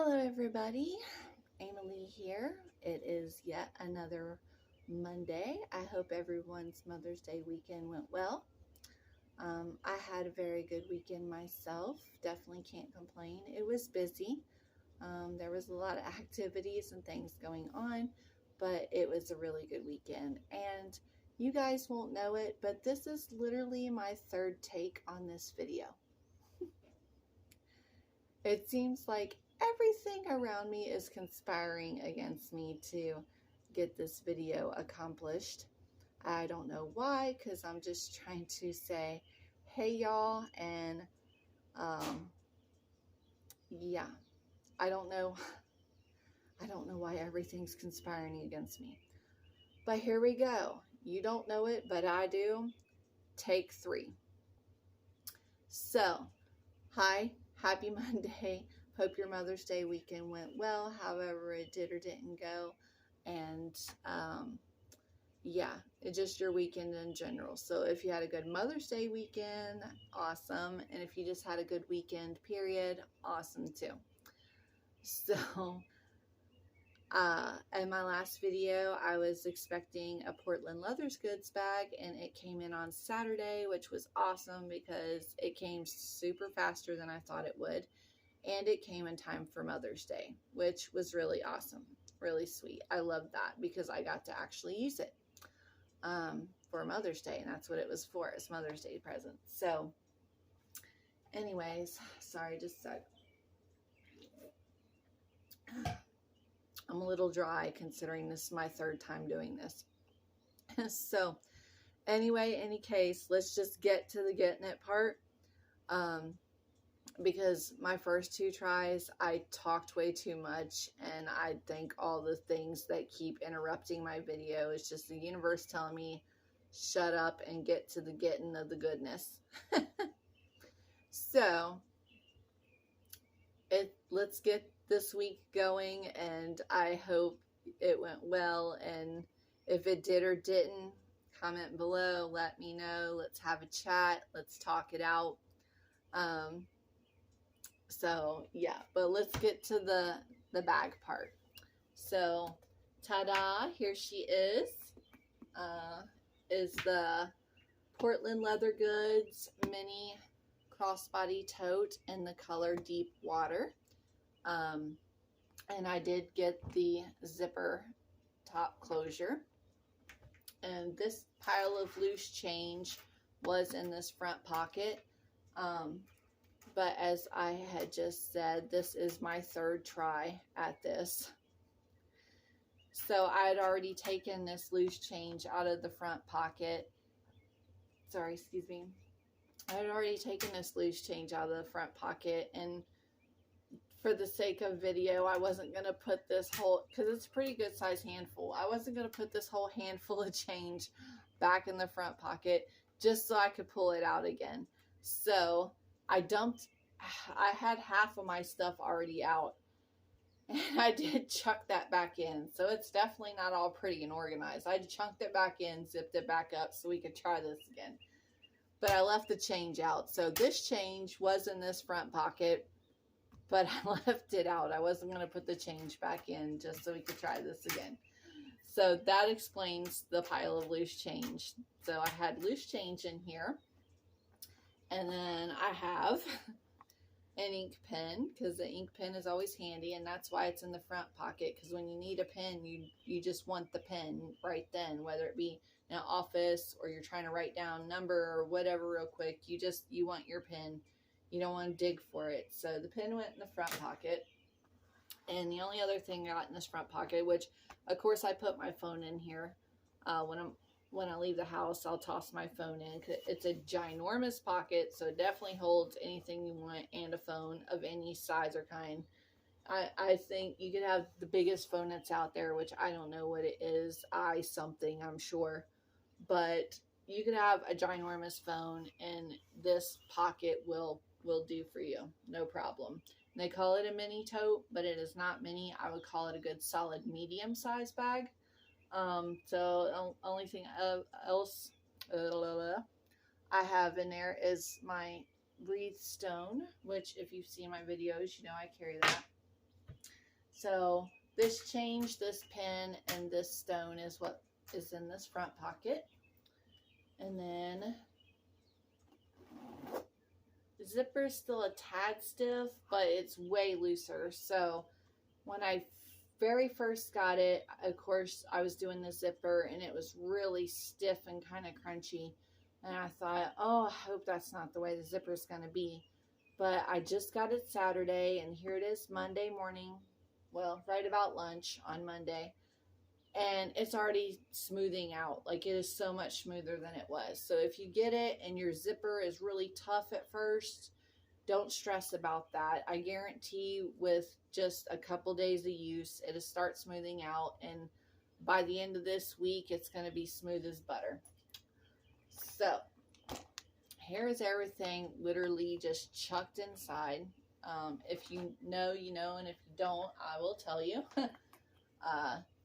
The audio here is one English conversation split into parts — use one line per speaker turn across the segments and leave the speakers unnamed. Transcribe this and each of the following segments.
Hello everybody, Emily here. It is yet another Monday. I hope everyone's Mother's Day weekend went well. I had a very good weekend myself. Definitely can't complain. It was busy. There was a lot of activities and things going on, but it was a really good weekend. And you guys won't know it, but this is literally my third take on this video. It seems like everything around me is conspiring against me to get this video accomplished. I don't know why, because I'm just trying to say, hey y'all, and yeah, I don't know why everything's conspiring against me. But here we go. You don't know it, but I do. Take 3. So, hi, happy Monday. Hope your Mother's Day weekend went well, however it did or didn't go. And yeah, it's just your weekend in general. So if you had a good Mother's Day weekend, awesome. And if you just had a good weekend, period, awesome too. So in my last video, I was expecting a Portland Leathers Goods bag, and it came in on Saturday, which was awesome because it came super faster than I thought it would. And it came in time for Mother's Day, which was really awesome, really sweet. I love that because I got to actually use it for Mother's Day, and that's what it was for, it's Mother's Day present. So anyways, sorry, just a sec. I'm a little dry considering this is my third time doing this. So anyway, any case, let's just get to the getting it part. Because my first 2 tries, I talked way too much, and I think all the things that keep interrupting my video is just the universe telling me, shut up and get to the getting of the goodness. So, let's get this week going, and I hope it went well, and if it did or didn't, comment below, let me know, let's have a chat, let's talk it out. So yeah, but let's get to the bag part. So ta-da, here she is the Portland Leather Goods mini crossbody tote in the color Deep Water. And I did get the zipper top closure, and this pile of loose change was in this front pocket. But as I had just said, this is my third try at this. So I had already taken this loose change out of the front pocket. Sorry, excuse me. I had already taken this loose change out of the front pocket, and for the sake of video, I wasn't going to put this whole, because it's a pretty good size handful, I wasn't going to put this whole handful of change back in the front pocket just so I could pull it out again. So I had half of my stuff already out, and I did chuck that back in. So it's definitely not all pretty and organized. I chunked it back in, zipped it back up so we could try this again. But I left the change out. So this change was in this front pocket, but I left it out. I wasn't going to put the change back in just so we could try this again. So that explains the pile of loose change. So I had loose change in here. And then I have an ink pen, because the ink pen is always handy, and that's why it's in the front pocket, because when you need a pen, you just want the pen right then, whether it be in an office or you're trying to write down a number or whatever real quick. You want your pen. You don't want to dig for it. So the pen went in the front pocket. And the only other thing I got in this front pocket, which of course I put my phone in here when I leave the house, I'll toss my phone in. It's a ginormous pocket, so it definitely holds anything you want and a phone of any size or kind. I think you could have the biggest phone that's out there, which I don't know what it is, something, I'm sure. But you could have a ginormous phone, and this pocket will do for you, no problem. And they call it a mini tote, but it is not mini. I would call it a good solid medium size bag. So only thing else I have in there is my wreath stone, which if you've seen my videos, you know I carry that. So this change, this pin, and this stone is what is in this front pocket. And then the zipper is still a tad stiff, but it's way looser. So when I very first got it, of course, I was doing the zipper and it was really stiff and kind of crunchy. And I thought, oh, I hope that's not the way the zipper is going to be. But I just got it Saturday, and here it is Monday morning. Well, right about lunch on Monday. And it's already smoothing out. Like, it is so much smoother than it was. So if you get it and your zipper is really tough at first, don't stress about that. I guarantee with just a couple days of use, it'll start smoothing out. And by the end of this week, it's going to be smooth as butter. So here's everything literally just chucked inside. If you know, you know, and if you don't, I will tell you.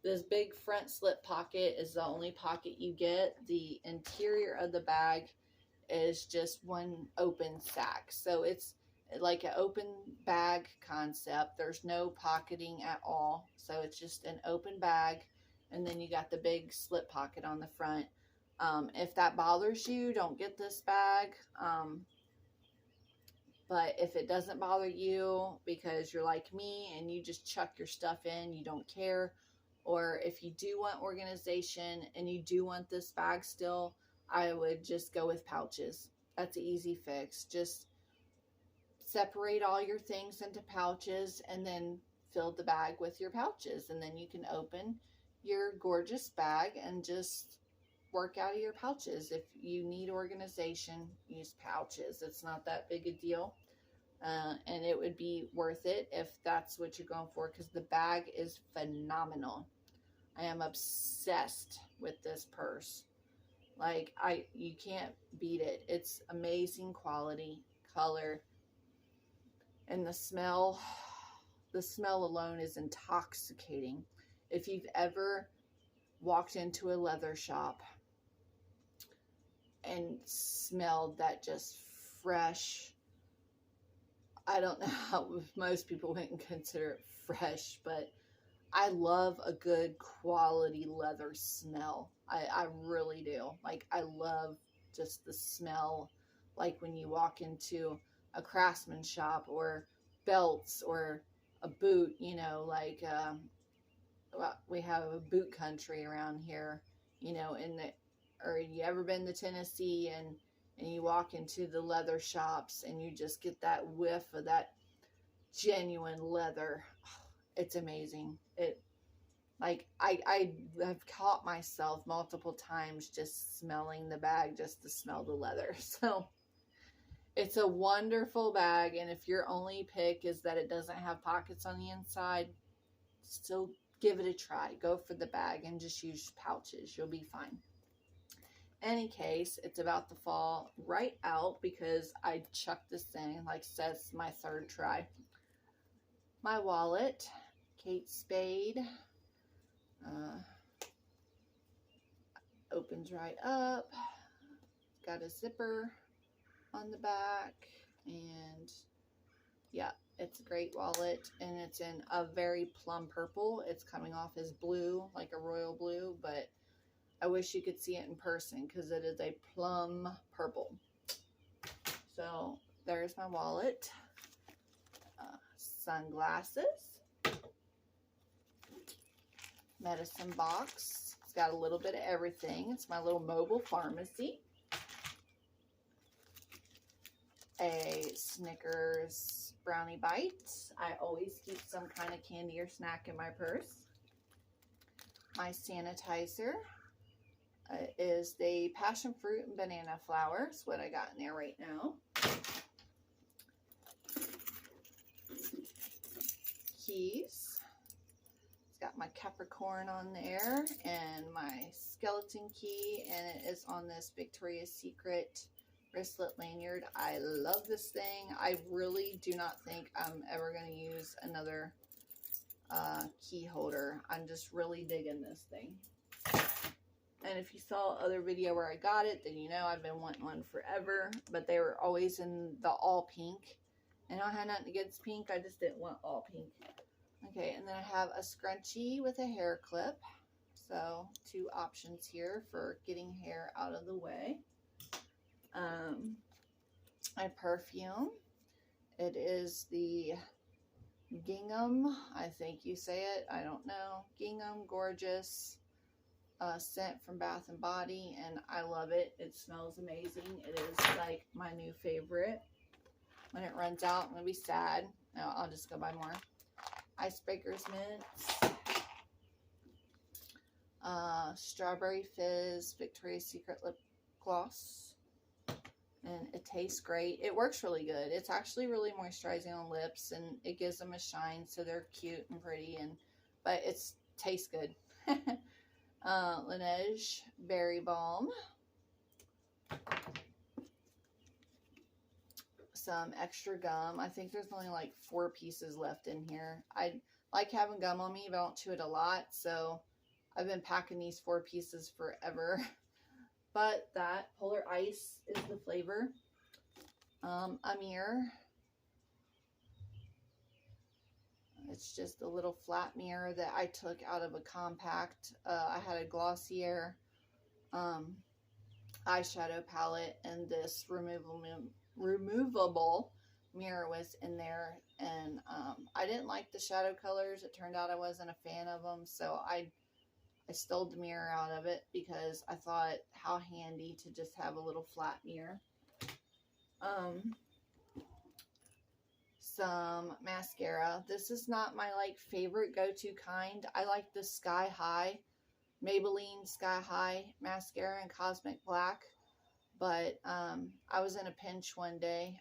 This big front slip pocket is the only pocket you get. The interior of the bag is just one open sack. So it's like an open bag concept. There's no pocketing at all. So it's just an open bag. And then you got the big slip pocket on the front. If that bothers you, don't get this bag. But if it doesn't bother you because you're like me and you just chuck your stuff in, you don't care, or if you do want organization and you do want this bag still, I would just go with pouches. That's an easy fix. Just separate all your things into pouches and then fill the bag with your pouches. And then you can open your gorgeous bag and just work out of your pouches. If you need organization, use pouches. It's not that big a deal. And it would be worth it if that's what you're going for, because the bag is phenomenal. I am obsessed with this purse. Like, you can't beat it. It's amazing quality, color, and the smell alone is intoxicating. If you've ever walked into a leather shop and smelled that just fresh, I don't know how most people wouldn't consider it fresh, but I love a good quality leather smell. I really do. Like, I love just the smell, like when you walk into a craftsman shop or belts or a boot, you know, like, well, we have a boot country around here, you know, or you ever been to Tennessee and you walk into the leather shops and you just get that whiff of that genuine leather. It's amazing. Like, I have caught myself multiple times just smelling the bag just to smell the leather. So it's a wonderful bag. And if your only pick is that it doesn't have pockets on the inside, still give it a try. Go for the bag and just use pouches. You'll be fine. Any case, it's about to fall right out because I chucked this thing. Like I said, it's my third try. My wallet, Kate Spade, opens right up. Got a zipper on the back, and yeah, it's a great wallet, and it's in a very plum purple. It's coming off as blue, like a royal blue, but I wish you could see it in person because it is a plum purple. So there's my wallet. Sunglasses. Medicine box. It's got a little bit of everything. It's my little mobile pharmacy. A Snickers brownie bite. I always keep some kind of candy or snack in my purse. My sanitizer is the passion fruit and banana flower. That's what I got in there right now. Keys. It's got my Capricorn on there and my skeleton key, and it is on this Victoria's Secret wristlet lanyard. I love this thing. I really do not think I'm ever going to use another key holder. I'm just really digging this thing. And if you saw other video where I got it, then you know I've been wanting one forever. But they were always in the all pink. And I had nothing against pink. I just didn't want all pink. Okay, and then I have a scrunchie with a hair clip. So 2 options here for getting hair out of the way. My perfume. It is the Gingham, I think you say it, I don't know. Gingham Gorgeous scent from Bath and Body, and I love it. It smells amazing. It is like my new favorite. When it runs out, I'm gonna be sad. No, I'll just go buy more. Icebreakers mints, Strawberry Fizz Victoria's Secret lip gloss, and it tastes great. It works really good. It's actually really moisturizing on lips, and it gives them a shine, so they're cute and pretty, and but it tastes good. Laneige Berry Balm, some extra gum. I think there's only like 4 pieces left in here. I like having gum on me, but I don't chew it a lot, so I've been packing these 4 pieces forever. But that Polar Ice is the flavor. A mirror. It's just a little flat mirror that I took out of a compact. I had a Glossier eyeshadow palette, and this removable mirror was in there, and I didn't like the shadow colors. It turned out I wasn't a fan of them, so I stole the mirror out of it because I thought how handy to just have a little flat mirror. Some mascara. This is not my like favorite go-to kind. I like the Sky High, Maybelline Sky High mascara in Cosmic Black, but I was in a pinch one day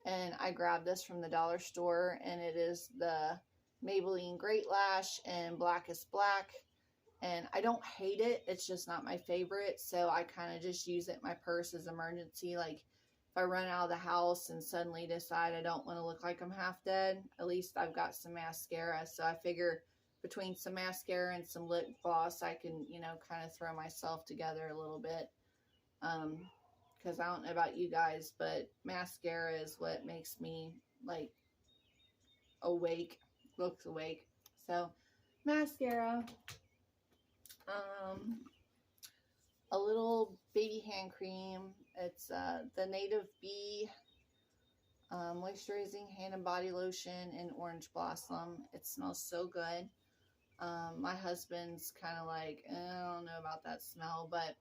and I grabbed this from the dollar store, and it is the Maybelline Great Lash in Blackest Black, and I don't hate it. It's just not my favorite, so I kind of just use it in my purse as emergency. Like if I run out of the house and suddenly decide I don't want to look like I'm half dead, at least I've got some mascara. So I figure between some mascara and some lip gloss, I can, you know, kind of throw myself together a little bit. Because I don't know about you guys, but mascara is what makes me like awake, looks awake. So mascara. A little baby hand cream. It's the Native Bee moisturizing hand and body lotion in Orange Blossom. It smells so good. My husband's kind of like, I don't know about that smell, but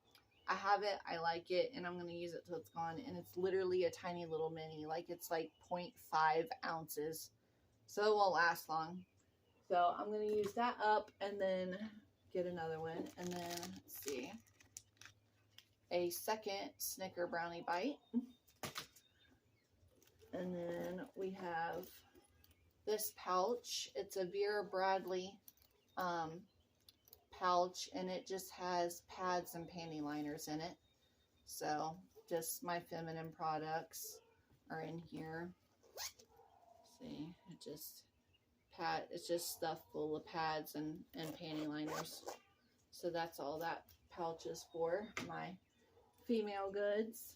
I have it, I like it, and I'm going to use it till it's gone. And it's literally a tiny little mini, like it's like 0.5 ounces, so it won't last long. So I'm going to use that up and then get another one, and then let's see, a second Snicker brownie bite, and then we have this pouch. It's a Vera Bradley pouch, and it just has pads and panty liners in it. So just my feminine products are in here. See, it's just stuff full of pads and panty liners. So that's all that pouch is for, my female goods.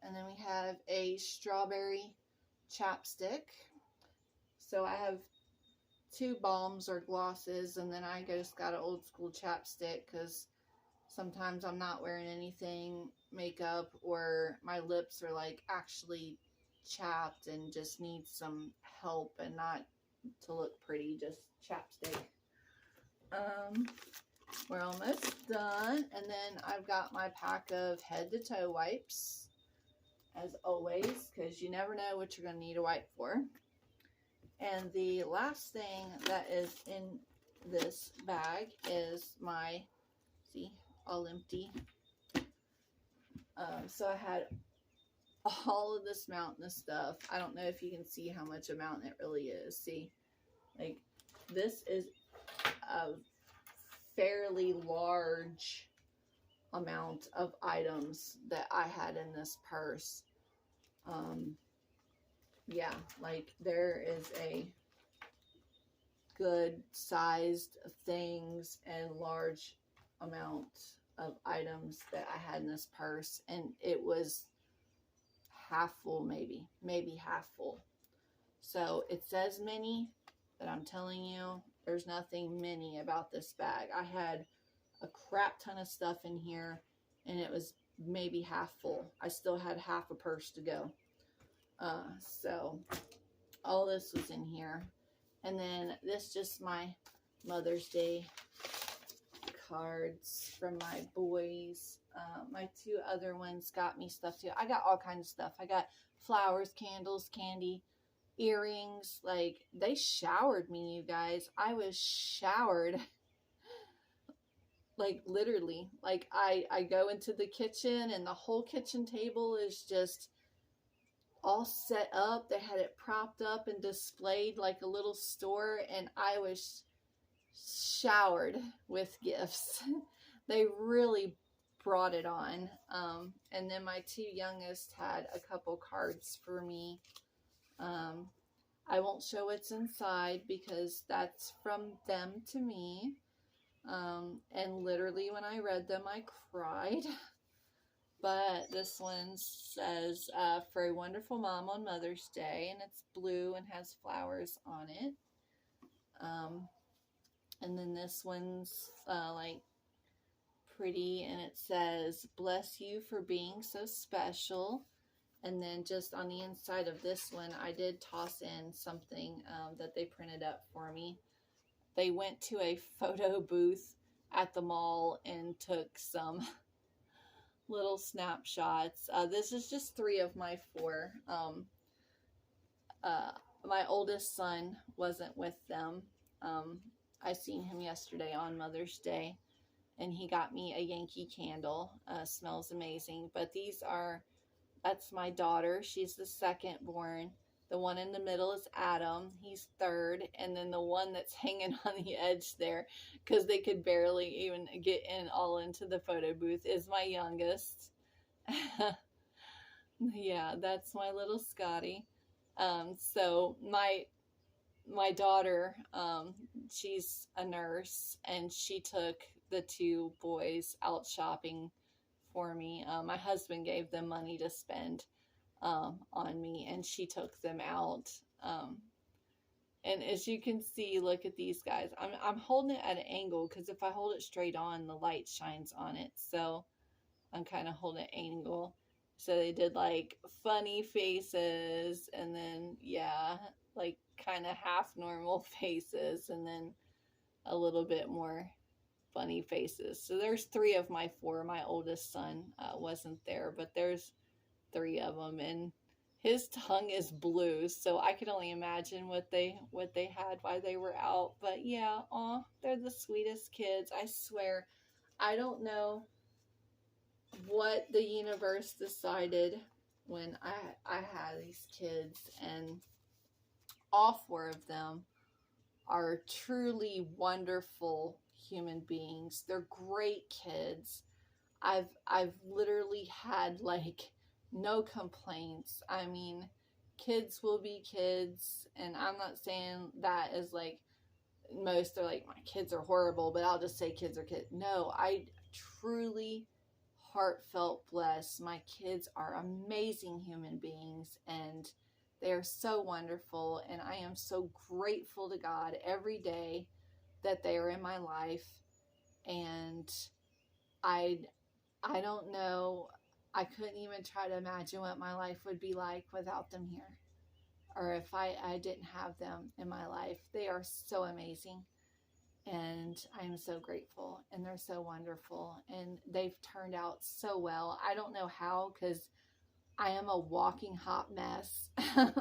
And then we have a strawberry chapstick. So I have 2 balms or glosses, and then I just got an old school chapstick because sometimes I'm not wearing anything, makeup, or my lips are like actually chapped and just need some help and not to look pretty, just chapstick. We're almost done, and then I've got my pack of head to toe wipes as always, because you never know what you're going to need a wipe for. And the last thing that is in this bag is my, see, all empty. So I had all of this mountain of stuff. I don't know if you can see how much a mountain it really is. See, like this is a fairly large amount of items that I had in this purse. Yeah, like there is a good sized things and large amount of items that I had in this purse, and it was half full, maybe half full. So it says mini, but I'm telling you, there's nothing mini about this bag. I had a crap ton of stuff in here, and it was maybe half full. I still had half a purse to go. So all this was in here. And then this just my Mother's Day cards from my boys. My two other ones got me stuff too. I got all kinds of stuff. I got flowers, candles, candy, earrings. Like, they showered me, you guys. I was showered. Like, literally. Like, I go into the kitchen and the whole kitchen table is just all set up. They had it propped up and displayed like a little store, and I was showered with gifts. They really brought it on. And then my two youngest had a couple cards for me. I won't show what's inside because that's from them to me. And literally when I read them, I cried. But this one says, for a wonderful mom on Mother's Day, and it's blue and has flowers on it. And then this one's like pretty, and it says, bless you for being so special. And then just on the inside of this one, I did toss in something that they printed up for me. They went to a photo booth at the mall and took some little snapshots. This is just 3 of my 4. My oldest son wasn't with them. I seen him yesterday on Mother's Day, and he got me a Yankee candle. Smells amazing. But that's my daughter. She's the second born. The one in the middle is Adam. He's third. And then the one that's hanging on the edge there, because they could barely even get all into the photo booth, is my youngest. Yeah, that's my little Scotty. So my daughter, she's a nurse, and she took the 2 boys out shopping for me. My husband gave them money to spend on me, and she took them out. And as you can see, look at these guys. I'm holding it at an angle because if I hold it straight on, the light shines on it. So I'm kind of holding it angle. So they did like funny faces, and then yeah, like kind of half normal faces, and then a little bit more funny faces. So there's 3 of my 4. My oldest son wasn't there, but there's 3 of them, and his tongue is blue, so I can only imagine what they had while they were out. But yeah, they're the sweetest kids. I swear, I don't know what the universe decided when I had these kids, and all 4 of them are truly wonderful human beings. They're great kids. I've literally had like no complaints. I mean, kids will be kids, and I'm not saying that as like most are like, my kids are horrible, but I'll just say kids are kids. No, I truly heartfelt blessed. My kids are amazing human beings, and they are so wonderful, and I am so grateful to God every day that they are in my life. And I don't know, I couldn't even try to imagine what my life would be like without them here, or if I didn't have them in my life. They are so amazing, and I am so grateful, and they're so wonderful, and they've turned out so well. I don't know how, because I am a walking hot mess. I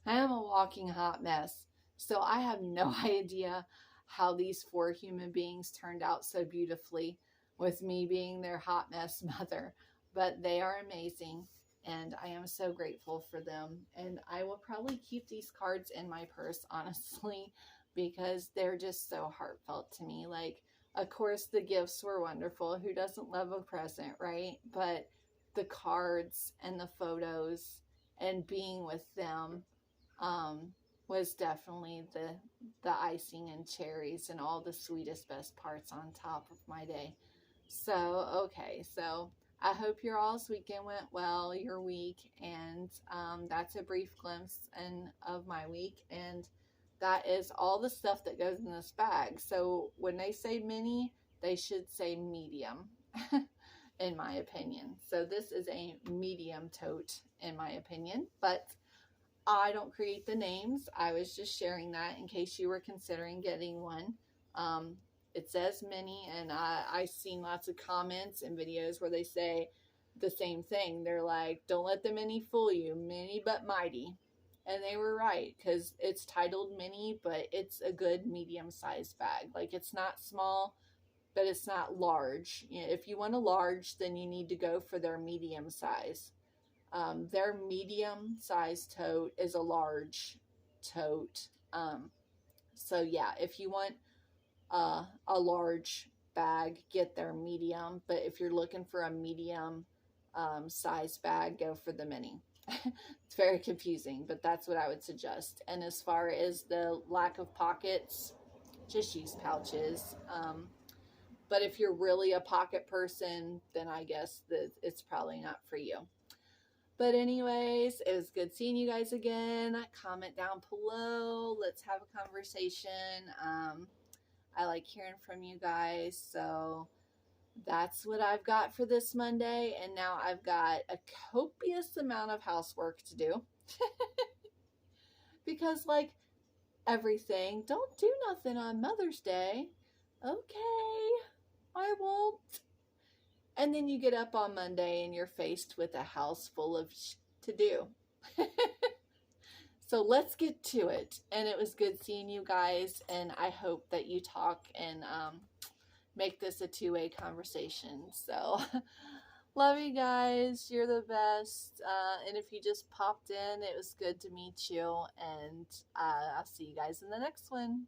am a walking hot mess. So I have no idea how these 4 human beings turned out so beautifully, with me being their hot mess mother. But they are amazing, and I am so grateful for them. And I will probably keep these cards in my purse, honestly, because they're just so heartfelt to me. Like, of course, the gifts were wonderful. Who doesn't love a present, right? But the cards and the photos and being with them was definitely the icing and cherries and all the sweetest, best parts on top of my day. So, okay, so I hope your all's weekend went well, your week, and that's a brief glimpse of my week. And That is all the stuff that goes in this bag. So when they say mini, they should say medium, in my opinion. So this is a medium tote, in my opinion, but I don't create the names. I was just sharing that in case you were considering getting one. It says mini, and I've seen lots of comments and videos where they say the same thing. They're like, don't let the mini fool you, mini but mighty. And they were right, because it's titled mini, but it's a good medium-sized bag. Like, it's not small, but it's not large. You know, if you want a large, then you need to go for their medium size. Their medium size tote is a large tote. So yeah, if you want a large bag, get their medium. But if you're looking for a medium size bag, go for the mini. It's very confusing, but that's what I would suggest. And as far as the lack of pockets, just use pouches. But if you're really a pocket person, then I guess that it's probably not for you. But anyways, it was good seeing you guys again. Comment down below. Let's have a conversation. I like hearing from you guys. So that's what I've got for this Monday. And now I've got a copious amount of housework to do. Because like everything, don't do nothing on Mother's Day. Okay, I won't. And then you get up on Monday and you're faced with a house full of to do. So let's get to it. And it was good seeing you guys. And I hope that you talk and make this a two-way conversation. So love you guys. You're the best. And if you just popped in, it was good to meet you. And I'll see you guys in the next one.